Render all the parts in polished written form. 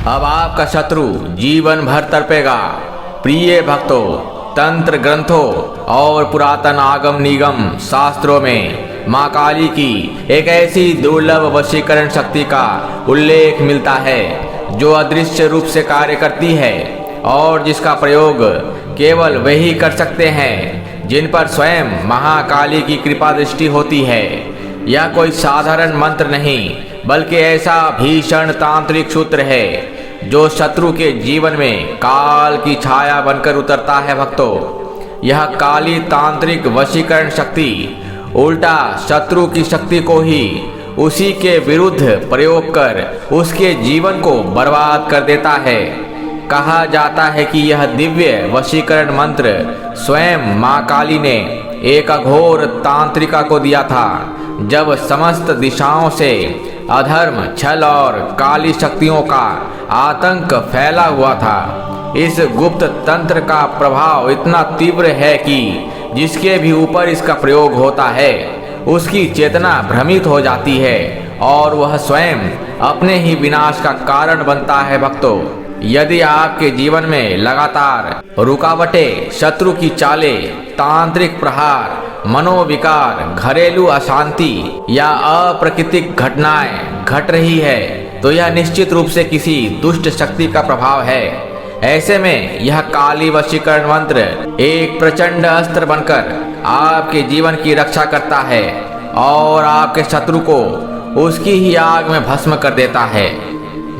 अब आपका शत्रु जीवन भर तड़पेगा। प्रिय भक्तों, तंत्र ग्रंथों और पुरातन आगम निगम शास्त्रों में माँ काली की एक ऐसी दुर्लभ वशीकरण शक्ति का उल्लेख मिलता है जो अदृश्य रूप से कार्य करती है और जिसका प्रयोग केवल वही कर सकते हैं जिन पर स्वयं महाकाली की कृपा दृष्टि होती है। यह कोई साधारण मंत्र नहीं बल्कि ऐसा भीषण तांत्रिक सूत्र है जो शत्रु के जीवन में काल की छाया बनकर उतरता है। भक्तों, यह काली तांत्रिक वशीकरण शक्ति उल्टा शत्रु की शक्ति को ही उसी के विरुद्ध प्रयोग कर उसके जीवन को बर्बाद कर देता है। कहा जाता है कि यह दिव्य वशीकरण मंत्र स्वयं माँ काली ने एक अघोर तांत्रिका को दिया था जब समस्त दिशाओं से अधर्म, छल और काली शक्तियों का आतंक फैला हुआ था। इस गुप्त तंत्र का प्रभाव इतना तीव्र है कि जिसके भी ऊपर इसका प्रयोग होता है उसकी चेतना भ्रमित हो जाती है और वह स्वयं अपने ही विनाश का कारण बनता है। भक्तों, यदि आपके जीवन में लगातार रुकावटें, शत्रु की चालें, तांत्रिक प्रहार, मनोविकार, घरेलू अशांति या अप्राकृतिक घटनाएं घट रही है तो यह निश्चित रूप से किसी दुष्ट शक्ति का प्रभाव है। ऐसे में यह काली वशीकरण मंत्र एक प्रचंड अस्त्र बनकर आपके जीवन की रक्षा करता है और आपके शत्रु को उसकी ही आग में भस्म कर देता है।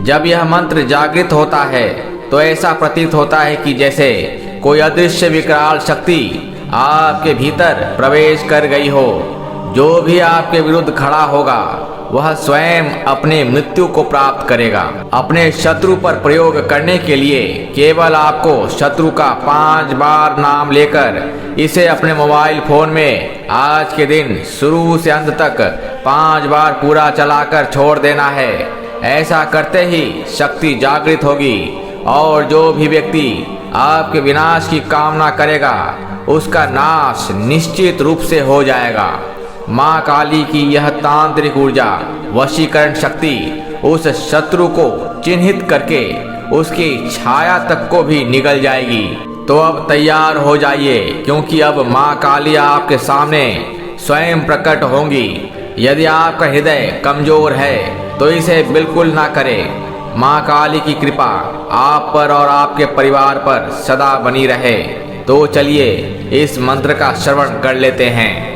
जब यह मंत्र जागृत होता है तो ऐसा प्रतीत होता है कि जैसे कोई अदृश्य विकराल शक्ति आपके भीतर प्रवेश कर गई हो। जो भी आपके विरुद्ध खड़ा होगा वह स्वयं अपने मृत्यु को प्राप्त करेगा। अपने शत्रु पर प्रयोग करने के लिए केवल आपको शत्रु का 5 बार नाम लेकर इसे अपने मोबाइल फोन में आज के दिन शुरू से अंत तक 5 बार पूरा चलाकर छोड़ देना है। ऐसा करते ही शक्ति जागृत होगी और जो भी व्यक्ति आपके विनाश की कामना करेगा उसका नाश निश्चित रूप से हो जाएगा। माँ काली की यह तांत्रिक ऊर्जा वशीकरण शक्ति उस शत्रु को चिन्हित करके उसकी छाया तक को भी निगल जाएगी। तो अब तैयार हो जाइए, क्योंकि अब माँ काली आपके सामने स्वयं प्रकट होंगी। यदि आपका हृदय कमजोर है तो इसे बिल्कुल ना करें। माँ काली की कृपा आप पर और आपके परिवार पर सदा बनी रहे। तो चलिए इस मंत्र का श्रवण कर लेते हैं।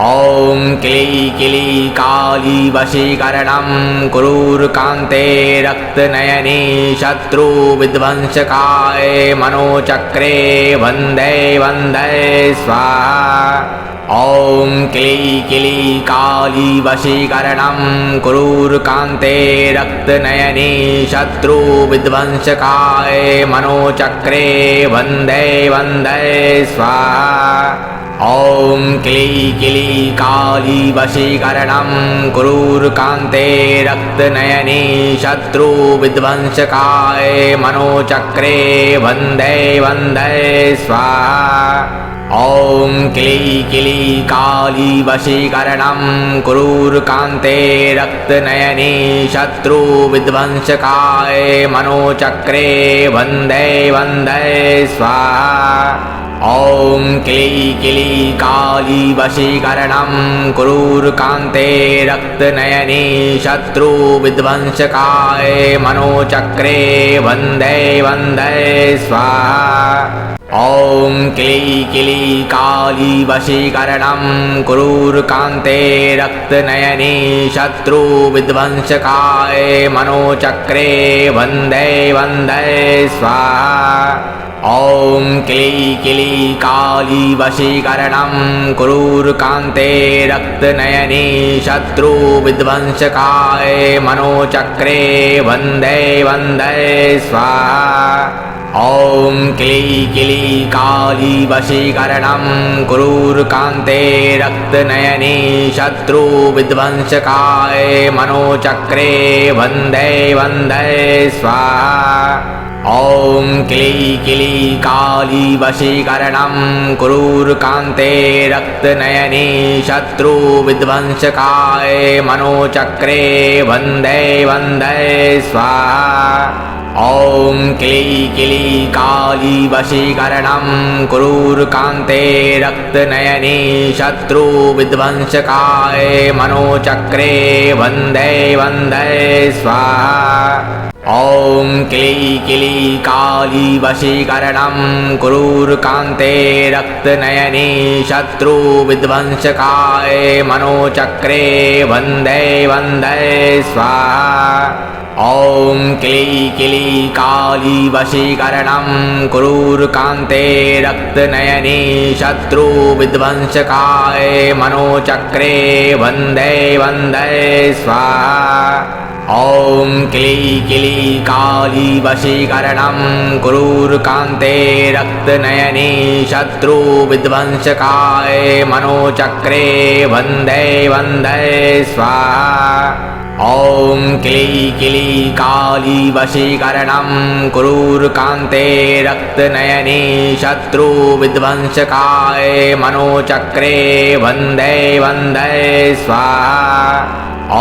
ओम क्ली क्ली काली वशीकरणं कुरुर्कान्ते रक्तनयनी शत्रु विध्वंसकाय मनोचक्रे वन्दे वन्दे स्वाहा। ओम क्ली क्ली काली वशीकरणं कुरुर्कान्ते रक्तनयनी शत्रु विध्वंसकाय मनोचक्रे वन्दे वन्दे स्वाहा। ओम क्ली क्ली काली वशीकरणं कुरुर्कान्ते रक्तनयनी शत्रु विध्वंसकाय मनोचक्रे वन्दे वन्दे स्वाहा। ओम क्ली क्ली काली वशीकरणं कुरुर्कान्ते रक्तनयनी शत्रु विध्वंसकाय मनोचक्रे वन्दे वन्दे स्वाहा। ओम क्ली क्ली काली वशीकरणं कुरुर्कान्ते रक्तनयनी शत्रु विध्वंसकाय मनोचक्रे वन्दे वन्दे स्वाहा। ओम क्ली क्ली काली वशीकरणं कुरुर्कान्ते रक्तनयनी शत्रु विध्वंसकाय मनोचक्रे वन्दे वन्दे स्वाहा। ओम क्ली क्ली काली वशीकरणं कुरुर्कान्ते रक्तनयनी शत्रु विध्वंसकाय मनोचक्रे वन्दे वन्दे स्वाहा। ओम क्ली क्ली काली वशीकरणं कुरुर्कान्ते रक्तनयनी शत्रु विध्वंसकाय मनोचक्रे वन्दे वन्दे स्वाहा। ओम क्ली क्ली काली वशीकरणं कुरुर्कान्ते रक्तनयनी शत्रु विध्वंसकाय मनोचक्रे वन्दे वन्दे स्वाहा। ॐ क्ली क्ली काली वशीकरणं क्रूरकान्ते रक्तनयनी शत्रुविध्वंसकाय मनोचक्रे वन्दे वन्दे स्वाहा। ॐ क्ली क्ली काली वशीकरणं क्रूरकान्ते रक्तनयनी शत्रुविध्वंसकाय मनोचक्रे वन्दे वन्दे स्वाहा। ॐ क्ली क्ली काली वशीकरणं क्रूरकान्ते रक्तनयनी शत्रुविध्वंसकाय मनोचक्रे वन्दे वन्दे स्वाहा। ॐ क्ली क्ली काली वशीकरणं क्रूरकान्ते रक्तनयनी शत्रुविध्वंसकाय मनोचक्रे वन्दे वन्दे स्वाहा। ॐ क्ली क्ली काली वशीकरणं क्रूरकान्ते रक्तनयनी शत्रुविध्वंसकाय मनोचक्रे वन्दे वन्दे स्वाहा। ॐ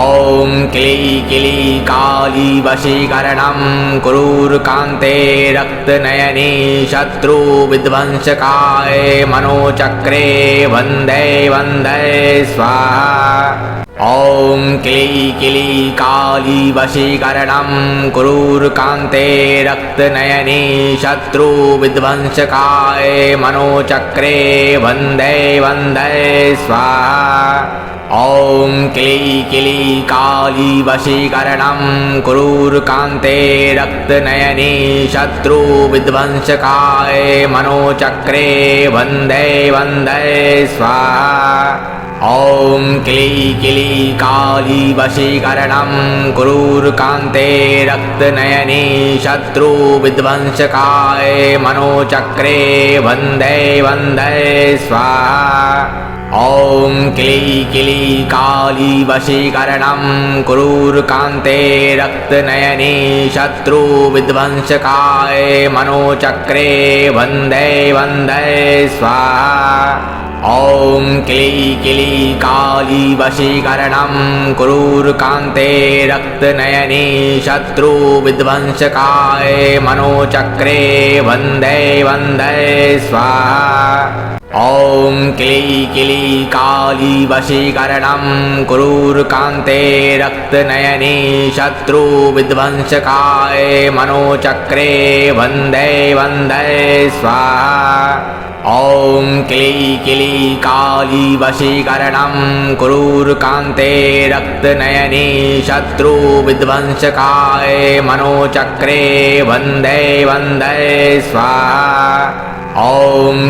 क्ली क्ली काली वशीकरणं क्रूरकान्ते रक्तनयनी शत्रुविध्वंसकाय मनोचक्रे वन्दे वन्दे स्वाहा। ॐ क्ली क्ली काली वशीकरणं क्रूरकान्ते रक्तनयनी शत्रुविध्वंसकाय मनोचक्रे वन्दे वन्दे स्वाहा। ॐ क्ली क्ली काली वशीकरणं क्रूरकान्ते रक्तनयनी शत्रुविध्वंसकाय मनोचक्रे वन्दे वन्दे स्वाहा। ॐ क्ली क्ली काली वशीकरणं क्रूरकान्ते रक्तनयनी शत्रुविध्वंसकाय मनोचक्रे वन्दे वन्दे स्वाहा। ॐ क्ली क्ली काली वशीकरणं क्रूरकान्ते रक्तनयनी शत्रुविध्वंसकाय मनोचक्रे वन्दे वन्दे स्वाहा। ॐ क्ली क्ली काली वशीकरणं क्रूरकान्ते रक्तनयनी शत्रुविध्वंसकाय मनोचक्रे वन्दे वन्दे स्वाहा। ॐ क्ली क्ली काली वशीकरणं क्रूरकान्ते रक्तनयनी शत्रुविध्वंसकाय मनोचक्रे वन्दे वन्दे स्वाहा। ॐ क्ली क्ली काली वशीकरणं क्रूरकान्ते रक्तनयनी शत्रुविध्वंसकाय मनोचक्रे वन्दे वन्दे स्वाहा। ॐ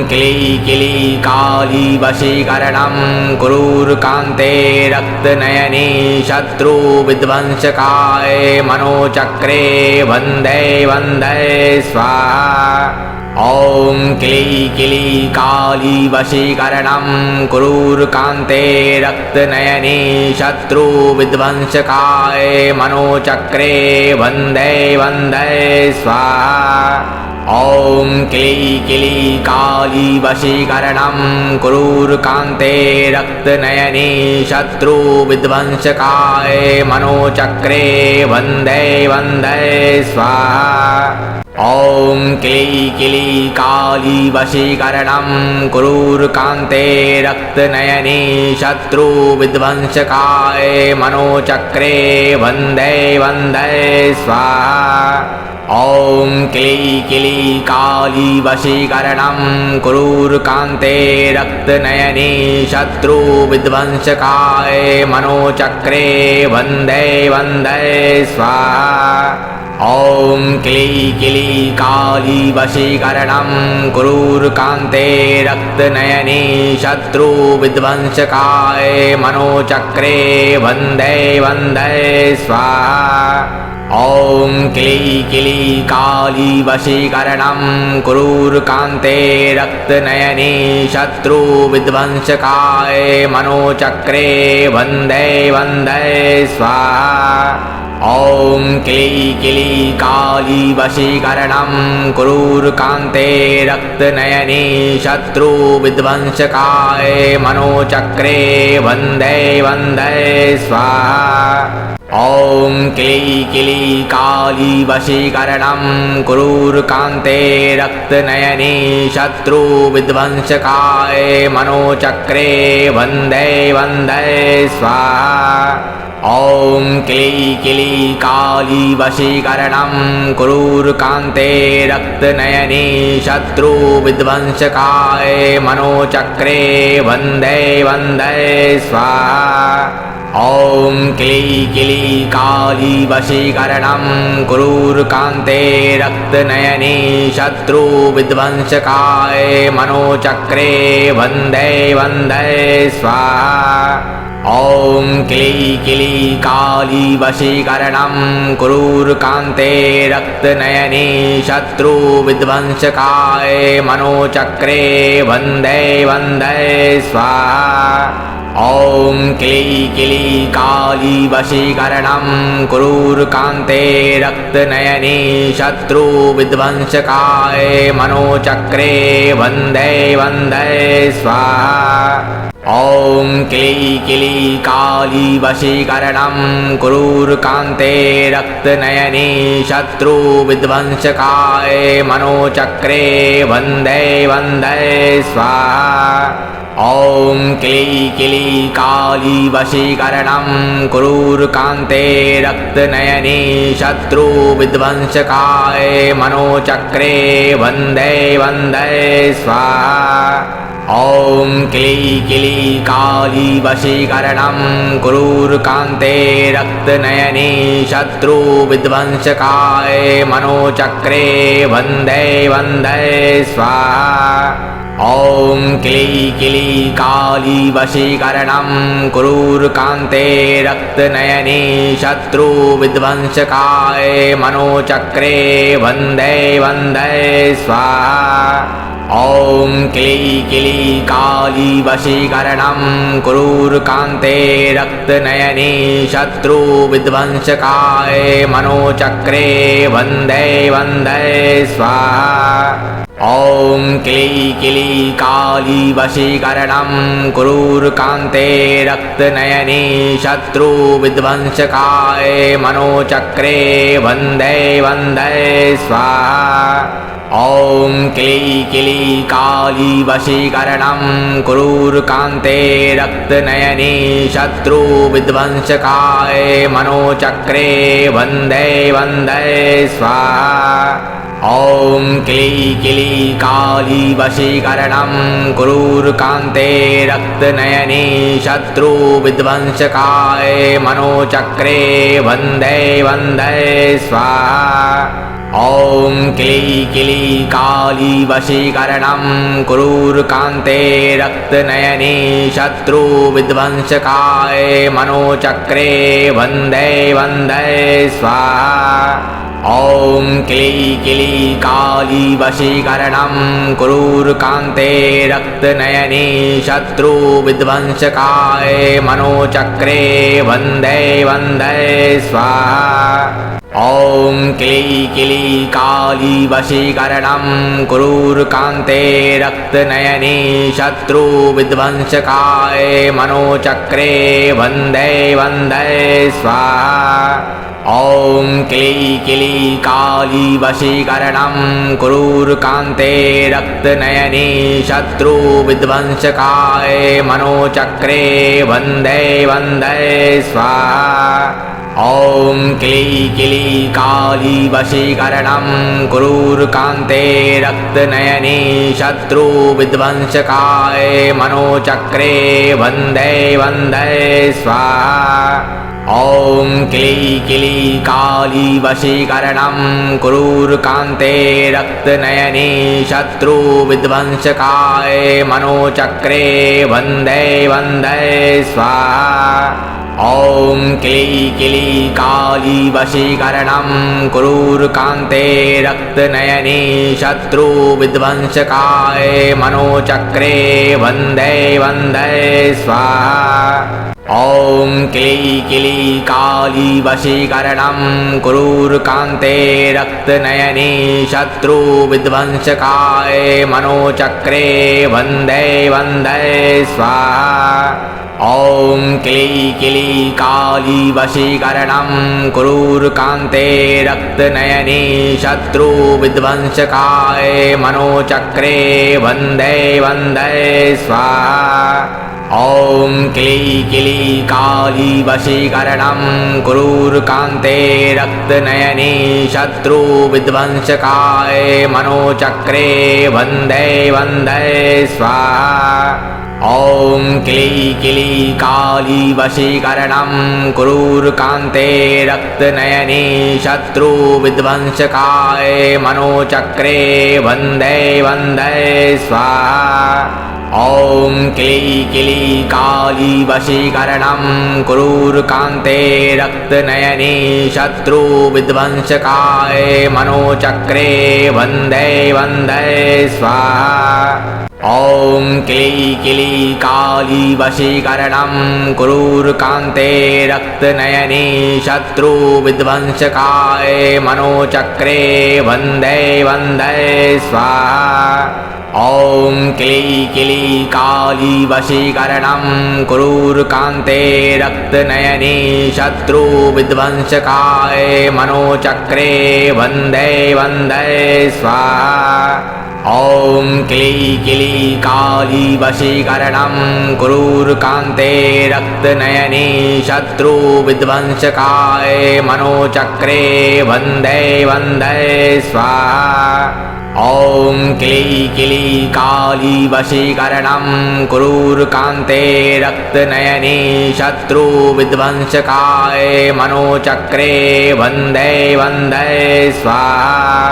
क्ली क्ली काली वशीकरणं क्रूरकान्ते रक्तनयनी शत्रुविध्वंसकाय मनोचक्रे वन्दे वन्दे स्वाहा। ॐ क्ली क्ली काली वशीकरणं क्रूरकान्ते रक्तनयनी शत्रुविध्वंसकाय मनोचक्रे वन्दे वन्दे स्वाहा। ॐ क्ली क्ली काली वशीकरणं क्रूरकान्ते रक्तनयनी शत्रुविध्वंसकाय मनोचक्रे वन्दे वन्दे स्वाहा। ॐ क्ली क्ली काली वशीकरणं क्रूरकान्ते रक्तनयनी शत्रुविध्वंसकाय मनोचक्रे वन्दे वन्दे स्वाहा। ॐ क्ली क्ली काली वशीकरणं क्रूरकान्ते रक्तनयनी शत्रुविध्वंसकाय मनोचक्रे वन्दे वन्दे स्वाहा। ॐ क्ली क्ली काली वशीकरणं क्रूरकान्ते रक्तनयनी शत्रुविध्वंसकाय मनोचक्रे वन्दे वन्दे स्वाहा। ॐ क्ली क्ली काली वशीकरणं क्रूरकान्ते रक्तनयनी शत्रुविध्वंसकाय मनोचक्रे वन्दे वन्दे स्वाहा। ॐ क्ली क्ली काली वशीकरणं क्रूरकान्ते रक्तनयनी शत्रुविध्वंसकाय मनोचक्रे वन्दे वन्दे स्वाहा। ॐ क्ली क्ली काली वशीकरणं क्रूरकान्ते रक्तनयनी शत्रुविध्वंसकाय मनोचक्रे वन्दे वन्दे स्वाहा। ॐ क्ली क्ली काली वशीकरणं क्रूरकान्ते रक्तनयनी शत्रुविध्वंसकाय मनोचक्रे वन्दे वन्दे स्वाहा। ॐ क्ली क्ली काली वशीकरणं क्रूरकान्ते रक्तनयनी शत्रुविध्वंसकाय मनोचक्रे वन्दे वन्दे स्वाहा। ॐ क्ली क्ली काली वशीकरणं क्रूरकान्ते रक्तनयनी शत्रुविध्वंसकाय मनोचक्रे वन्दे वन्दे स्वाहा। ॐ क्ली क्ली काली वशीकरणं क्रूरकान्ते रक्तनयनी शत्रुविध्वंसकाय मनोचक्रे वन्दे वन्दे स्वाहा। ॐ क्ली क्ली काली वशीकरणं क्रूरकान्ते रक्तनयनी शत्रुविध्वंसकाय मनोचक्रे वन्दे वन्दे स्वाहा। ॐ क्ली क्ली काली वशीकरणं क्रूरकान्ते रक्तनयनी शत्रुविध्वंसकाय मनोचक्रे वन्दे वन्दे स्वाहा। ॐ क्ली क्ली काली वशीकरणं क्रूरकान्ते रक्तनयनी शत्रुविध्वंसकाय मनोचक्रे वन्दे वन्दे स्वाहा। ॐ क्ली क्ली काली वशीकरणं क्रूरकान्ते रक्तनयनी शत्रुविध्वंसकाय मनोचक्रे वन्दे वन्दे स्वाहा। ॐ क्ली क्ली काली वशीकरणं क्रूरकान्ते रक्तनयनी शत्रुविध्वंसकाय मनोचक्रे वन्दे वन्दे स्वाहा। ॐ क्ली क्ली काली वशीकरणं क्रूरकान्ते रक्तनयनी शत्रुविध्वंसकाय मनोचक्रे वन्दे वन्दे स्वाहा। ॐ क्ली क्ली काली वशीकरणं क्रूरकान्ते रक्तनयनी शत्रुविध्वंसकाय मनोचक्रे वन्दे वन्दे स्वाहा। ॐ क्ली क्ली काली वशीकरणं क्रूरकान्ते रक्तनयनी शत्रुविध्वंसकाय मनोचक्रे वन्दे वन्दे स्वाहा। ॐ क्ली क्ली काली वशीकरणं क्रूरकान्ते रक्तनयनी शत्रुविध्वंसकाय मनोचक्रे वन्दे वन्दे स्वाहा। ॐ क्ली क्ली काली वशीकरणं क्रूरकान्ते रक्तनयनी शत्रुविध्वंसकाय मनोचक्रे वन्दे वन्दे स्वाहा। ॐ क्ली क्ली काली वशीकरणं क्रूरकान्ते रक्तनयनी शत्रुविध्वंसकाय मनोचक्रे वन्दे वन्दे स्वाहा। ॐ क्ली क्ली काली वशीकरणं क्रूरकान्ते रक्तनयनी शत्रुविध्वंसकाय मनोचक्रे वन्दे वन्दे स्वाहा। ॐ क्ली क्ली काली वशीकरणं क्रूरकान्ते रक्तनयनी शत्रुविध्वंसकाय मनोचक्रे वन्दे वन्दे स्वाहा। ॐ क्ली क्ली काली वशीकरणं क्रूरकान्ते रक्तनयनी शत्रुविध्वंसकाय मनोचक्रे वन्दे वन्दे स्वाहा। ॐ क्ली क्ली काली वशीकरणं क्रूरकान्ते रक्तनयनी शत्रुविध्वंसकाय मनोचक्रे वन्दे वन्दे स्वाहा। ॐ क्ली क्ली काली वशीकरणं क्रूरकान्ते रक्तनयनी शत्रुविध्वंसकाय मनोचक्रे वन्दे वन्दे स्वाहा। ॐ क्ली क्ली काली वशीकरणं क्रूरकान्ते रक्तनयनी शत्रुविध्वंसकाय मनोचक्रे वन्दे वन्दे स्वाहा। ॐ क्ली क्ली काली वशीकरणं क्रूरकान्ते रक्तनयनी शत्रुविध्वंसकाय मनोचक्रे वन्दे वन्दे स्वाहा। ॐ क्ली क्ली काली वशीकरणं क्रूरकान्ते रक्तनयनी शत्रुविध्वंसकाय मनोचक्रे वन्दे वन्दे स्वाहा। ॐ क्ली क्ली काली वशीकरणं क्रूरकान्ते रक्तनयनी शत्रुविध्वंसकाय मनोचक्रे वन्दे वन्दे स्वाहा। ॐ क्ली क्ली काली वशीकरणं क्रूरकान्ते रक्तनयनी शत्रुविध्वंसकाय मनोचक्रे वन्दे वन्दे स्वाहा। ॐ क्ली क्ली काली वशीकरणं क्रूरकान्ते रक्तनयनी शत्रुविध्वंसकाय मनोचक्रे वन्दे वन्दे स्वाहा। ॐ क्ली क्ली काली वशीकरणं क्रूरकान्ते रक्तनयनी शत्रुविध्वंसकाय मनोचक्रे वन्दे वन्दे स्वाहा। ॐ क्ली क्ली काली वशीकरणं क्रूरकान्ते रक्तनयनी शत्रुविध्वंसकाय मनोचक्रे वन्दे वन्दे स्वाहा।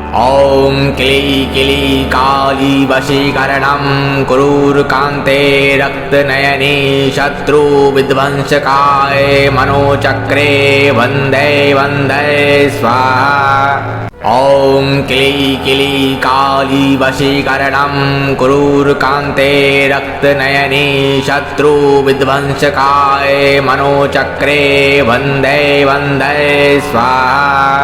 ॐ क्ली क्ली काली वशीकरणं क्रूरकान्ते रक्तनयनी शत्रुविध्वंसकाय मनोचक्रे वन्दे वन्दे स्वाहा। ॐ क्ली क्ली काली वशीकरणं क्रूरकान्ते रक्तनयनी शत्रुविध्वंसकाय मनोचक्रे वन्दे वन्दे स्वाहा।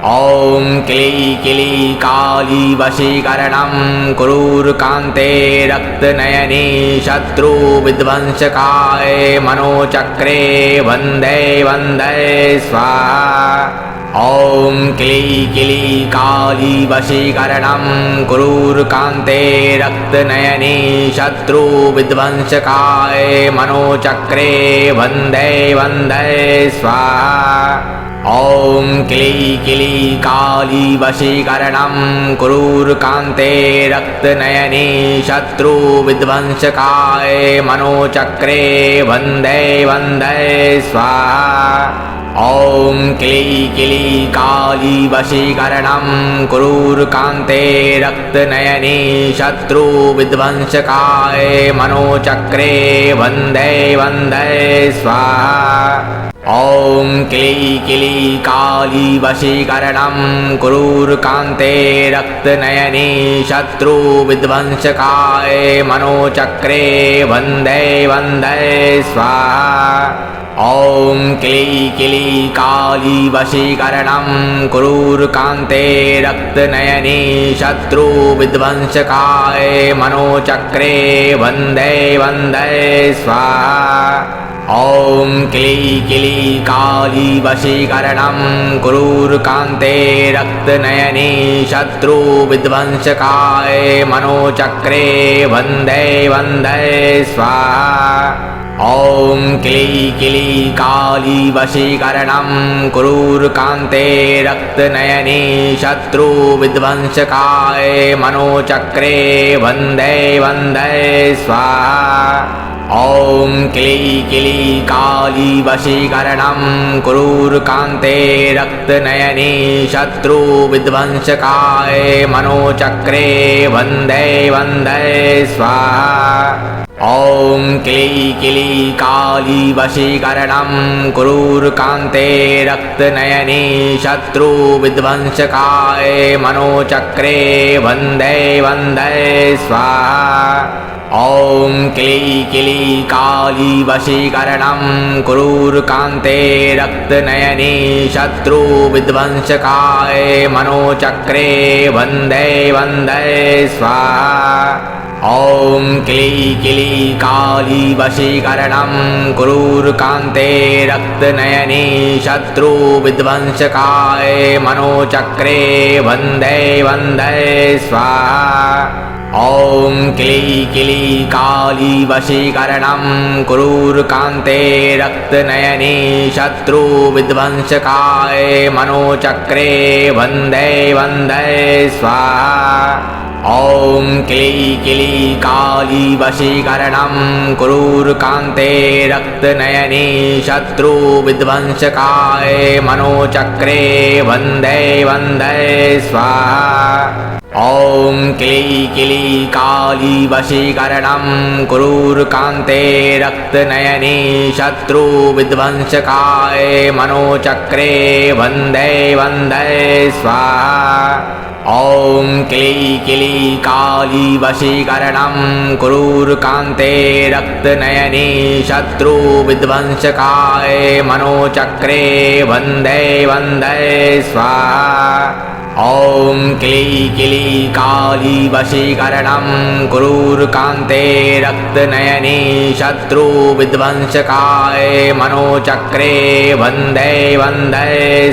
ॐ क्ली क्ली काली वशीकरणं क्रूरकान्ते रक्तनयनी शत्रुविध्वंसकाय मनोचक्रे वन्दे वन्दे स्वाहा। ॐ क्ली क्ली काली वशीकरणं क्रूरकान्ते रक्तनयनी शत्रुविध्वंसकाय मनोचक्रे वन्दे वन्दे स्वाहा। ॐ क्ली क्ली काली वशीकरणं क्रूरकान्ते रक्तनयनी शत्रुविध्वंसकाय मनोचक्रे वन्दे वन्दे स्वाहा। ॐ क्ली क्ली काली वशीकरणं क्रूरकान्ते रक्तनयनी शत्रुविध्वंसकाय मनोचक्रे वन्दे वन्दे स्वाहा। ॐ क्ली क्ली काली वशीकरणं क्रूरकान्ते रक्तनयनी शत्रुविध्वंसकाय मनोचक्रे वन्दे वन्दे स्वाहा। ॐ क्ली क्ली काली वशीकरणं क्रूरकान्ते रक्तनयनी शत्रुविध्वंसकाय मनोचक्रे वन्दे वन्दे स्वाहा। ॐ क्ली क्ली काली वशीकरणं क्रूरकान्ते रक्तनयनी शत्रुविध्वंसकाय मनोचक्रे वन्दे वन्दे स्वाहा। ॐ क्ली क्ली काली वशीकरणं क्रूरकान्ते रक्तनयनी शत्रुविध्वंसकाय मनोचक्रे वन्दे वन्दे स्वाहा। ॐ क्ली क्ली काली वशीकरणं क्रूरकान्ते रक्तनयनी शत्रुविध्वंसकाय मनोचक्रे वन्दे वन्दे स्वाहा। ॐ क्ली क्ली काली वशीकरणं क्रूरकान्ते रक्तनयनी शत्रुविध्वंसकाय मनोचक्रे वन्दे वन्दे स्वाहा। ॐ क्ली क्ली काली वशीकरणं क्रूरकान्ते रक्तनयनी शत्रुविध्वंसकाय मनोचक्रे वन्दे वन्दे स्वाहा। ॐ क्ली क्ली काली वशीकरणं कुरूर्कान्ते रक्तनयनी शत्रु विध्वंसकाय मनोचक्रे वन्दे वन्दे स्वाहा। ॐ क्ली क्ली काली वशीकरणं कुरूर्कान्ते रक्तनयनी शत्रु विध्वंसकाय मनोचक्रे वन्दे वन्दे स्वाहा। ॐ क्ली क्ली काली वशीकरणं कुरूर्कान्ते रक्तनयनी शत्रु विध्वंसकाय मनोचक्रे वन्दे वन्दे स्वाहा। ॐ क्ली क्ली काली वशीकरणं कुरूर्कान्ते रक्तनयनी शत्रु विध्वंसकाय मनोचक्रे वन्दे वन्दे स्वाहा। ॐ क्ली क्ली काली वशीकरणं कुरूर्कान्ते रक्तनयनी शत्रु विध्वंसकाय मनोचक्रे वन्दे वन्दे स्वाहा। ॐ क्ली क्ली काली वशीकरणं कुरूर्कान्ते रक्तनयनी शत्रु विध्वंसकाय मनोचक्रे वन्दे वन्दे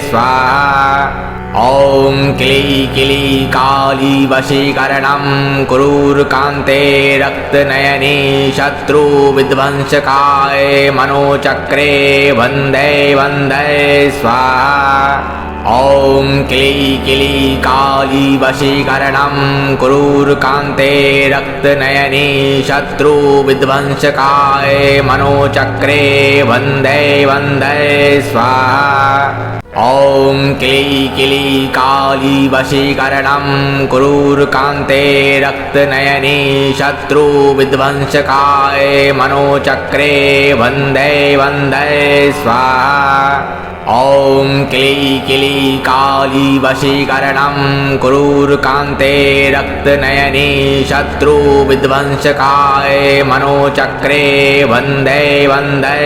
स्वाहा। ॐ क्ली क्ली काली वशीकरणं कुरूर्कान्ते रक्तनयनी शत्रु विध्वंसकाय मनोचक्रे वन्दे वन्दे स्वाहा। ॐ क्ली क्ली काली वशीकरणं कुरूर्कान्ते रक्तनयनी शत्रु विध्वंसकाय मनोचक्रे वन्दे वन्दे स्वाहा। ॐ क्ली क्ली काली वशीकरणं कुरूर्कान्ते रक्तनयनी शत्रु विध्वंसकाय मनोचक्रे वन्दे वन्दे स्वाहा। ॐ क्ली क्ली काली वशीकरणं कुरूर्कान्ते रक्तनयनी शत्रु विध्वंसकाय मनोचक्रे वन्दे वन्दे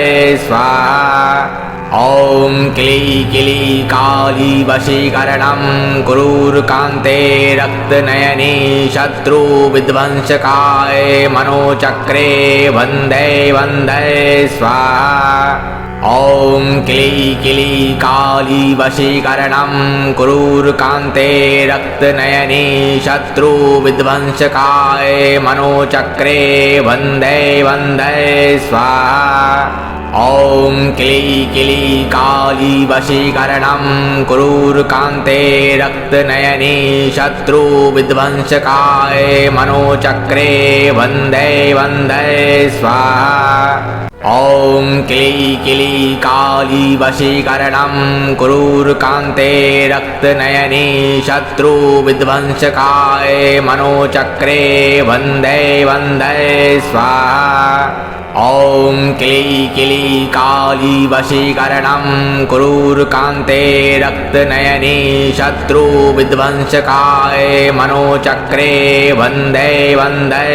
स्वाहा। ॐ क्ली क्ली काली वशीकरणं कुरूर्कान्ते रक्तनयनी शत्रु विध्वंसकाय मनोचक्रे वन्दे वन्दे स्वाहा। ॐ क्ली क्ली काली वशीकरणं कुरूर्कान्ते रक्तनयनी शत्रु विध्वंसकाय मनोचक्रे वन्दे वन्दे स्वाहा। ॐ क्ली क्ली काली वशीकरणं कुरूर्कान्ते रक्तनयनी शत्रु विध्वंसकाय मनोचक्रे वन्दे वन्दे स्वाहा। ॐ क्ली क्ली काली वशीकरणं कुरूर्कान्ते रक्तनयनी शत्रु विध्वंसकाय मनोचक्रे वन्दे वन्दे स्वाहा। ॐ क्ली क्ली काली वशीकरणं कुरूर्कान्ते रक्तनयनी शत्रु विध्वंसकाय मनोचक्रे वन्दे वन्दे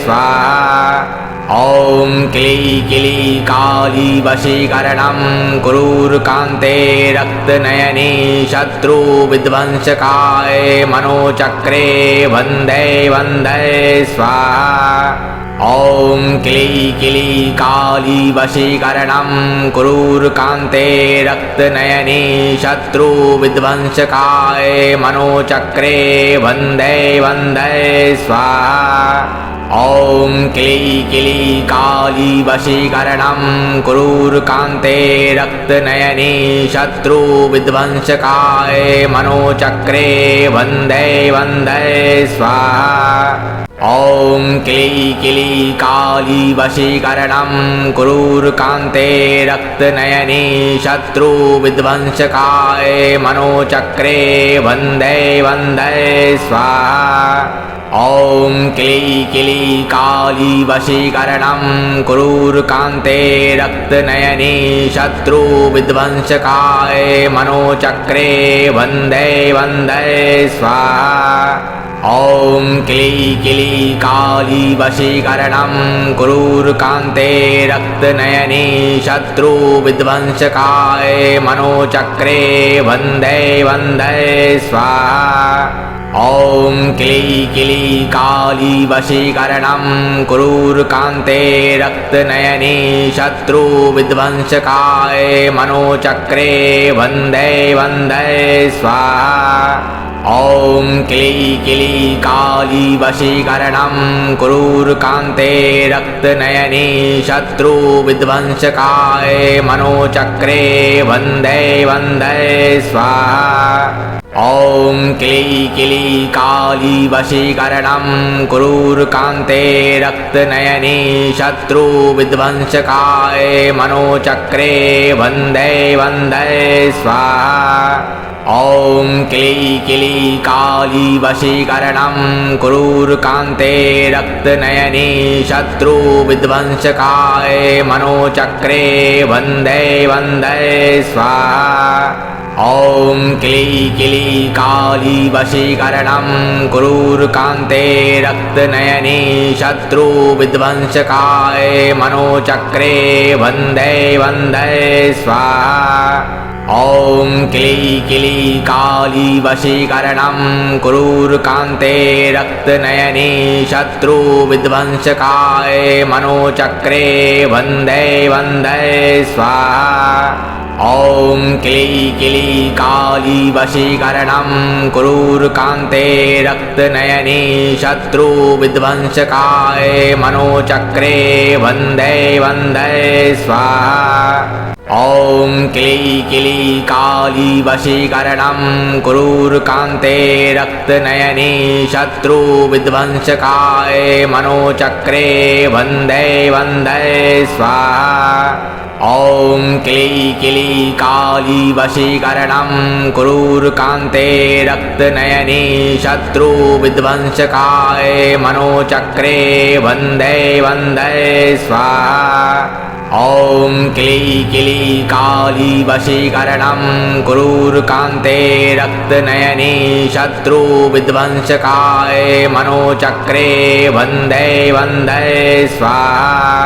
स्वाहा। ॐ क्ली क्ली काली वशीकरणं कुरूर्कान्ते रक्तनयनी शत्रु विध्वंसकाय मनोचक्रे वन्दे वन्दे स्वाहा। ॐ क्ली क्ली काली वशीकरणं कुरूर्कान्ते रक्तनयनी शत्रु विध्वंसकाय मनोचक्रे वन्दे वन्दे स्वाहा। ॐ क्ली क्ली काली वशीकरणं कुरूर्कान्ते रक्तनयनी शत्रु विध्वंसकाय मनोचक्रे वन्दे वन्दे स्वाहा। ॐ क्ली क्ली काली वशीकरणं कुरूर्कान्ते रक्तनयनी शत्रु विध्वंसकाय मनोचक्रे वन्दे वन्दे स्वाहा। ॐ क्ली क्ली काली वशीकरणं कुरूर्कान्ते रक्तनयनी शत्रु विध्वंसकाय मनोचक्रे वन्दे वन्दे स्वाहा। ॐ क्ली क्ली काली वशीकरणं क्रूरकान्ते रक्तनयनी शत्रुविध्वंसकाय मनोचक्रे वन्दे वन्दे स्वाहा। ॐ क्ली क्ली काली वशीकरणं क्रूरकान्ते रक्तनयनी शत्रुविध्वंसकाय मनोचक्रे वन्दे वन्दे स्वाहा। ॐ क्ली क्ली काली वशीकरणं क्रूरकान्ते रक्तनयनी शत्रुविध्वंसकाय मनोचक्रे वन्दे वन्दे स्वाहा। ॐ क्ली क्ली काली वशीकरणं क्रूरकान्ते रक्तनयनी शत्रुविध्वंसकाय मनोचक्रे वन्दे वन्दे स्वाहा। ॐ क्ली क्ली काली वशीकरणं क्रूरकान्ते रक्तनयनी शत्रुविध्वंसकाय मनोचक्रे वन्दे वन्दे स्वाहा। ॐ क्ली क्ली काली वशीकरणं क्रूरकान्ते रक्तनयनी शत्रुविध्वंसकाय मनोचक्रे वन्दे वन्दे स्वाहा। ॐ क्ली क्ली काली वशीकरणं क्रूरकान्ते रक्तनयनी शत्रुविध्वंसकाय मनोचक्रे वन्दे वन्दे स्वाहा। ॐ क्ली क्ली काली वशीकरणं क्रूरकान्ते रक्तनयनी शत्रुविध्वंसकाय मनोचक्रे वन्दे वन्दे स्वाहा। ॐ क्ली क्ली काली वशीकरणं क्रूरकान्ते रक्तनयनी शत्रुविध्वंसकाय मनोचक्रे वन्दे वन्दे स्वाहा। ॐ क्ली क्ली काली वशीकरणं क्रूरकान्ते रक्तनयनी शत्रुविध्वंसकाय मनोचक्रे वन्दे वन्दे स्वाहा। ॐ क्ली क्ली काली वशीकरणं क्रूरकान्ते रक्तनयनी शत्रुविध्वंसकाय मनोचक्रे वन्दे वन्दे स्वाहा।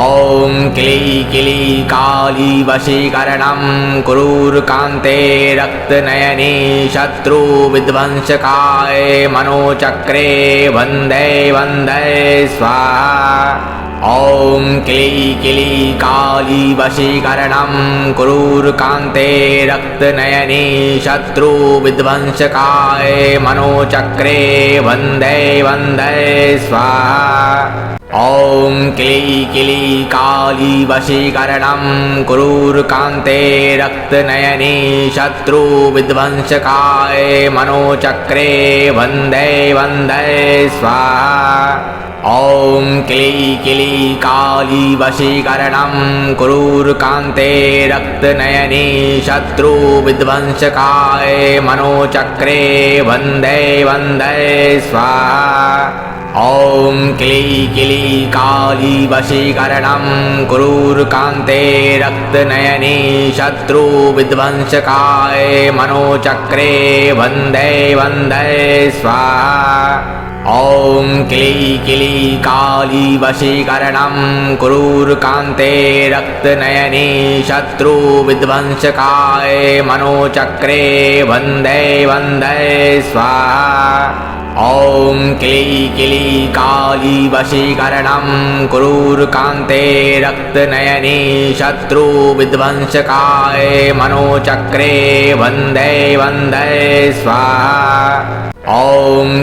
ॐ क्ली क्ली काली वशीकरणं क्रूरकान्ते रक्तनयनी शत्रुविध्वंसकाय मनोचक्रे वन्दे वन्दे स्वाहा। ॐ क्ली क्ली काली वशीकरणं क्रूरकान्ते रक्तनयनी शत्रुविध्वंसकाय मनोचक्रे वन्दे वन्दे स्वाहा। ॐ क्ली क्ली काली वशीकरणं क्रूरकान्ते रक्तनयनी शत्रुविध्वंसकाय मनोचक्रे वन्दे वन्दे स्वाहा। ॐ क्ली क्ली काली वशीकरणं क्रूरकान्ते रक्तनयनी शत्रुविध्वंसकाय मनोचक्रे वन्दे वन्दे स्वाहा। ॐ क्ली क्ली काली वशीकरणं क्रूरकान्ते रक्तनयनी शत्रुविध्वंसकाय मनोचक्रे वन्दे वन्दे स्वाहा। ॐ क्ली क्ली काली वशीकरणं क्रूरकान्ते रक्तनयनी शत्रुविध्वंसकाय मनोचक्रे वन्दे वन्दे स्वाहा। ॐ क्ली क्ली काली वशीकरणं क्रूरकान्ते रक्तनयनी शत्रुविध्वंसकाय मनोचक्रे वन्दे वन्दे स्वाहा। ॐ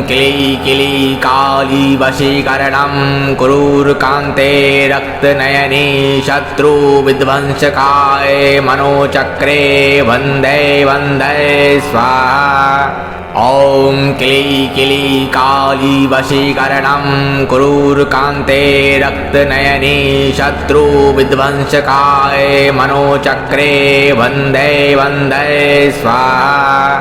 क्ली क्ली काली वशीकरणं क्रूरकान्ते रक्तनयनी शत्रुविध्वंसकाय मनोचक्रे वन्दे वन्दे स्वाहा। ॐ क्ली क्ली काली वशीकरणं क्रूरकान्ते रक्तनयनी शत्रुविध्वंसकाय मनोचक्रे वन्दे वन्दे स्वाहा।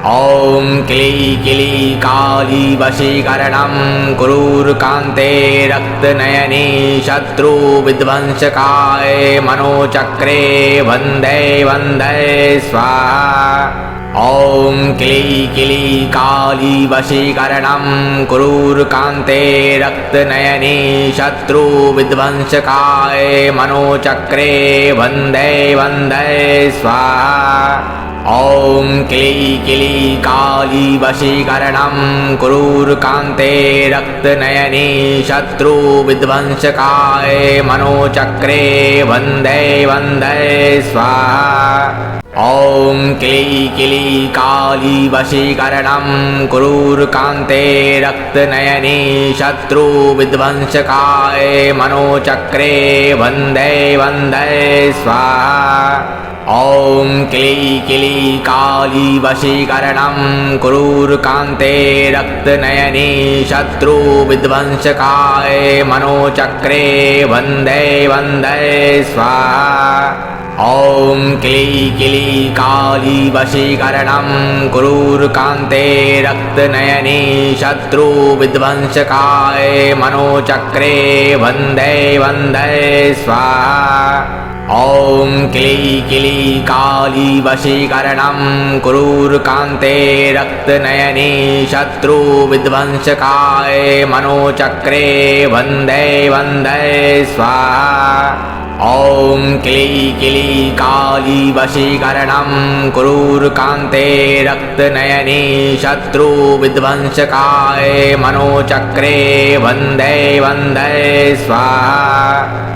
ॐ क्ली क्ली काली वशीकरणं क्रूरकान्ते रक्तनयनी शत्रुविध्वंसकाय मनोचक्रे वन्दे वन्दे स्वाहा। ॐ क्ली क्ली काली वशीकरणं क्रूरकान्ते रक्तनयनी शत्रुविध्वंसकाय मनोचक्रे वन्दे वन्दे स्वाहा। ॐ क्ली क्ली काली वशीकरणं क्रूरकान्ते रक्तनयनी शत्रुविध्वंसकाय मनोचक्रे वन्दे वन्दे स्वाहा। ॐ क्ली क्ली काली वशीकरणं क्रूरकान्ते रक्तनयनी शत्रुविध्वंसकाय मनोचक्रे वन्दे वन्दे स्वाहा। ॐ क्ली क्ली काली वशीकरणं क्रूरकान्ते रक्तनयनी शत्रुविध्वंसकाय मनोचक्रे वन्दे वन्दे स्वाहा। ॐ क्ली क्ली काली वशीकरणं क्रूरकान्ते रक्तनयनी शत्रुविध्वंसकाय मनोचक्रे वन्दे वन्दे स्वाहा। ॐ क्ली क्ली काली वशीकरणं क्रूरकान्ते रक्तनयनी शत्रुविध्वंसकाय मनोचक्रे वन्दे वन्दे स्वाहा। ॐ क्ली क्ली काली वशीकरणं क्रूरकान्ते रक्तनयनी शत्रुविध्वंसकाय मनोचक्रे वन्दे वन्दे स्वाहा। ॐ क्ली क्ली काली वशीकरणं क्रूरकान्ते रक्तनयनी शत्रुविध्वंसकाय मनोचक्रे वन्दे वन्दे स्वाहा। ॐ क्ली क्ली काली वशीकरणं क्रूरकान्ते रक्तनयनी शत्रुविध्वंसकाय मनोचक्रे वन्दे वन्दे स्वाहा।